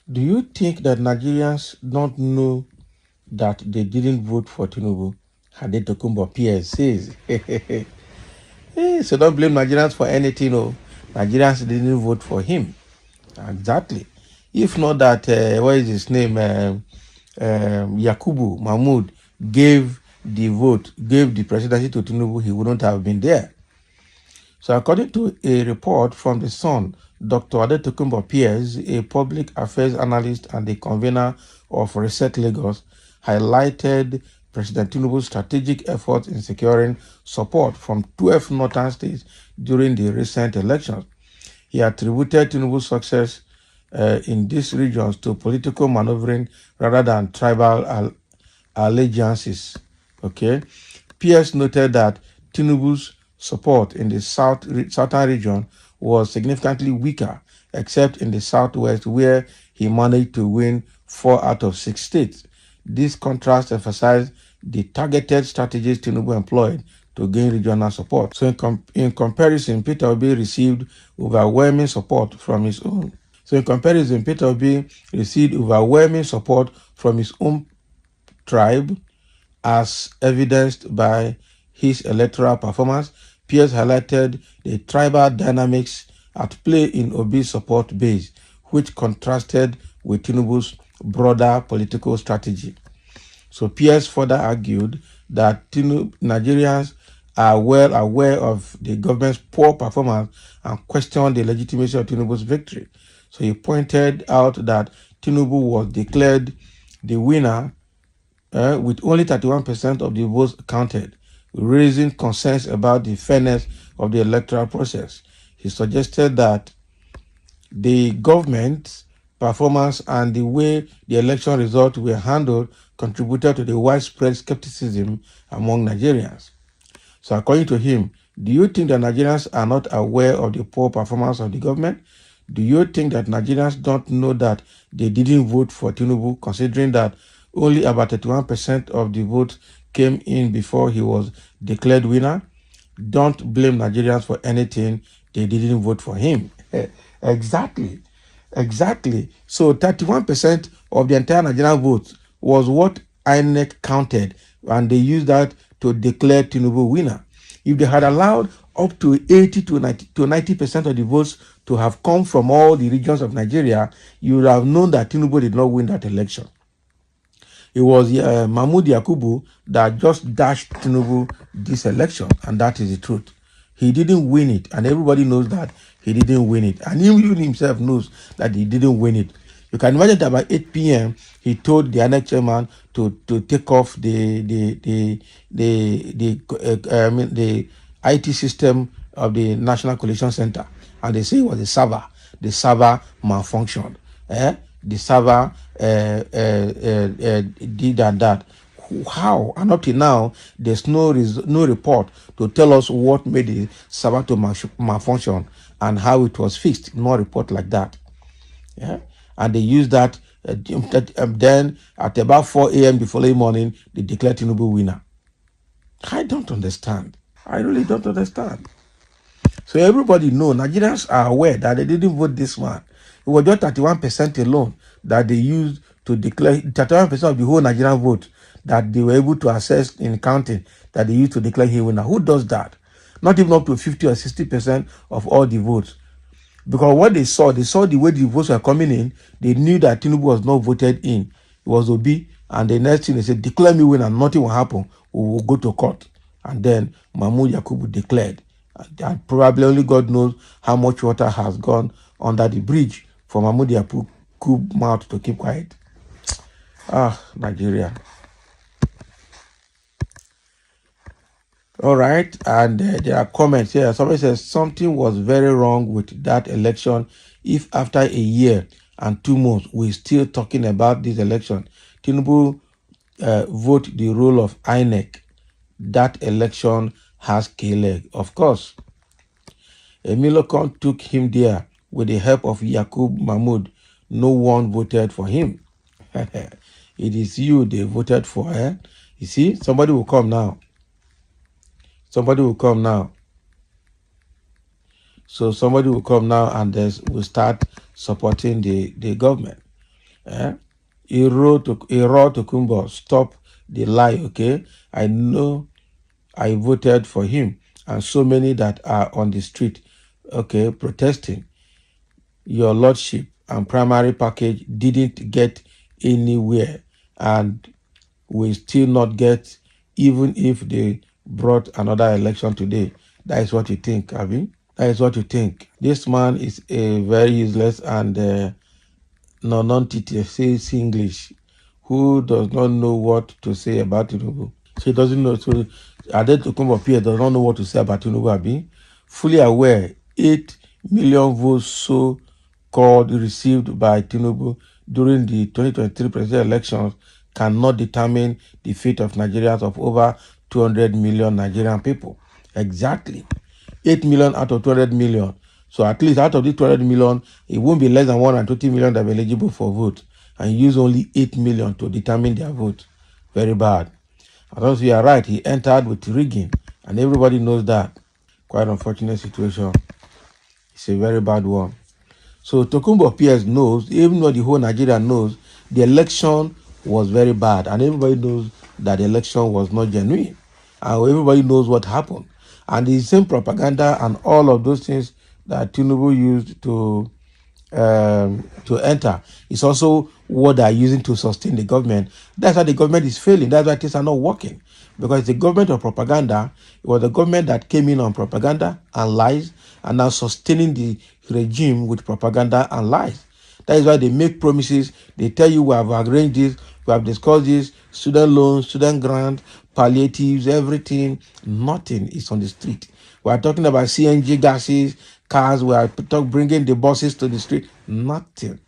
Do you think that Nigerians don't know that they didn't vote for Tinubu? Hade Tokunbo Pearse says. So don't blame Nigerians for anything. Oh, Nigerians didn't vote for him. Exactly. If not that, what is his name? Yakubu Mahmoud gave the vote, gave the presidency to Tinubu, he wouldn't have been there. So according to a report from The Sun, Dr. Tokunbo Pearse, a public affairs analyst and the convener of Reset Lagos, highlighted President Tinubu's strategic efforts in securing support from 12 northern states during the recent elections. He attributed Tinubu's success in these regions to political maneuvering rather than tribal allegiances. Okay. Pearse noted that Tinubu's support in the southern region was significantly weaker, except in the southwest, where he managed to win 4 out of 6 states. This contrast emphasized the targeted strategies Tinubu employed to gain regional support. So in comparison, Peter Obi received overwhelming support from his own. Peter Obi received overwhelming support from his own tribe, as evidenced by his electoral performance. Pearse highlighted the tribal dynamics at play in Obi's support base, which contrasted with Tinubu's broader political strategy. So Pearse further argued that Nigerians are well aware of the government's poor performance and questioned the legitimacy of Tinubu's victory. So he pointed out that Tinubu was declared the winner with only 31% of the votes counted, raising concerns about the fairness of the electoral process. He suggested that the government's performance and the way the election results were handled contributed to the widespread skepticism among Nigerians. So according to him, do you think that Nigerians are not aware of the poor performance of the government? Do you think that Nigerians don't know that they didn't vote for Tinubu, considering that only about 31% of the votes came in before he was declared winner? Don't blame Nigerians for anything. They didn't vote for him. Exactly. So 31% of the entire Nigerian votes was what Inec counted, and they used that to declare Tinubu winner. If they had allowed up to 80 to 90% of the votes to have come from all the regions of Nigeria, you would have known that Tinubu did not win that election. It was Mahmoud Yakubu that just dashed Tinubu this election, and that is the truth. He didn't win it, and everybody knows that he didn't win it, and even himself knows that he didn't win it. You can imagine that by 8 p.m. he told the Inec chairman to take off the IT system of the National Collation Center, and they say it was a server. The server malfunctioned. The server did and that. How? And up till now, there's no report to tell us what made the server to malfunction and how it was fixed. No report like that. Yeah, and they used that. Then at about 4 a.m. the following morning, they declared Tinubu winner. I don't understand. I really don't understand. So everybody know, Nigerians are aware that they didn't vote this man. It was just 31% alone that they used to declare, 31% of the whole Nigerian vote that they were able to access in counting, that they used to declare him winner. Who does that? Not even up to 50 or 60% of all the votes. Because what they saw the way the votes were coming in, they knew that Tinubu was not voted in. It was Obi, and the next thing they said, declare me winner, nothing will happen. We will go to court. And then Mahmoud Yakubu declared. And probably only God knows how much water has gone under the bridge for Mahmoud Yakubu's mouth to keep quiet. Nigeria. All right, and there are comments here. Somebody says something was very wrong with that election. If after a year and 2 months we're still talking about this election, Tinubu vote the role of Inec. That election has K-leg. Of course, Emilokon took him there with the help of Yakub Mahmoud. No one voted for him. It is you they voted for. You see, somebody will come now. Somebody will come now. So somebody will come now and will start supporting the government. Eh? A raw Tokunbo, stop the lie, okay? I know I voted for him, and so many that are on the street, okay, protesting. Your lordship and primary package didn't get anywhere and will still not get, even if they brought another election today. That is what you think, Abi. That is what you think. This man is a very useless and non-entity, says English, who does not know what to say about Tinubu. She doesn't know. So Ade Tokunbo Pierre does not know what to say about Tinubu, Abi. Fully aware, 8 million votes so called received by Tinubu during the 2023 presidential elections cannot determine the fate of Nigerians of over 200 million Nigerian people. Exactly. 8 million out of 200 million. So at least out of the 200 million, it won't be less than 120 million that are eligible for vote, and use only 8 million to determine their vote. Very bad. And also, you are right, he entered with rigging, and everybody knows that. Quite unfortunate situation. It's a very bad one. So Tokunbo Pearse knows, even though the whole Nigeria knows, the election was very bad, and everybody knows that the election was not genuine, and everybody knows what happened. And the same propaganda and all of those things that Tinubu used to enter is also what they are using to sustain the government. That's why the government is failing. That's why things are not working. Because the government of propaganda, it was the government that came in on propaganda and lies, and now sustaining the regime with propaganda and lies. That is why they make promises. They tell you we have arranged this, we have discussed this, student loans, student grant, palliatives, everything. Nothing is on the street. We are talking about CNG gases, cars. We are bringing the buses to the street. Nothing.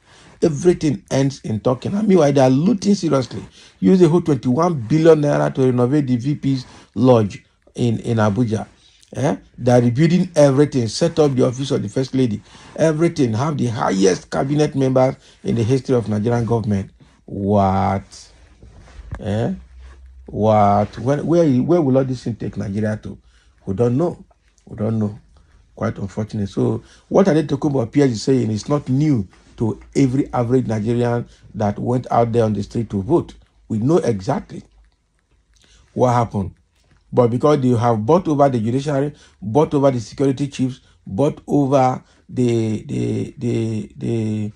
Everything ends in talking. And meanwhile, they are looting seriously. Use the whole 21 billion naira to renovate the VP's lodge in Abuja. They are rebuilding everything, set up the office of the First Lady, everything, have the highest cabinet members in the history of Nigerian government. What? Eh? What? Where will all this thing take Nigeria to? We don't know. We don't know. Quite unfortunate. So what Ade Tokunbo Pearse is saying is not new to every average Nigerian that went out there on the street to vote. We know exactly what happened. But because they have bought over the judiciary, bought over the security chiefs, bought over the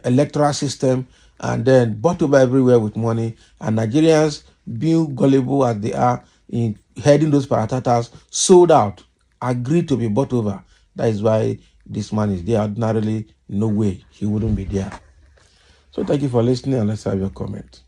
electoral system, and then bought over everywhere with money, and Nigerians, being gullible as they are in heading those paratatas, sold out, agreed to be bought over. That is why this man is there. Ordinarily, no way he wouldn't be there. So thank you for listening, and let's have your comment.